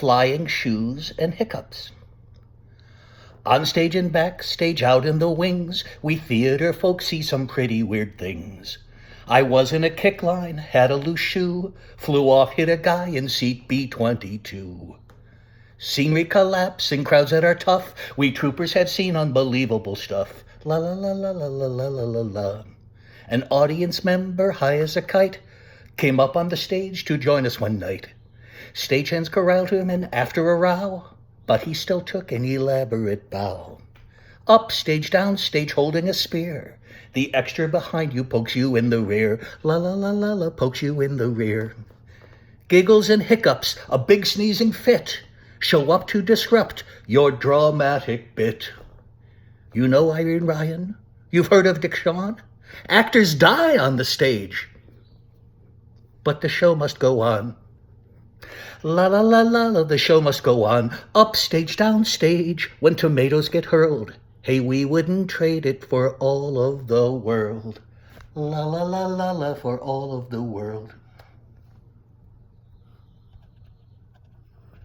flying shoes and hiccups. On stage and backstage, out in the wings, we theater folks see some pretty weird things. I was in a kick line, had a loose shoe, flew off, hit a guy in seat B22. Scenery collapse in crowds that are tough. We troopers have seen unbelievable stuff. La la la la la la la la la la. An audience member, high as a kite, came up on the stage to join us one night. Stagehands corralled him, and after a row, but he still took an elaborate bow. Up stage, down stage, holding a spear. The extra behind you pokes you in the rear. La la la la la, pokes you in the rear. Giggles and hiccups, a big sneezing fit, show up to disrupt your dramatic bit. You know Irene Ryan? You've heard of Dick Shawn? Actors die on the stage, but the show must go on. La la la la la, the show must go on. Up stage, down stage, when tomatoes get hurled. Hey, we wouldn't trade it for all of the world. La la la la la, for all of the world.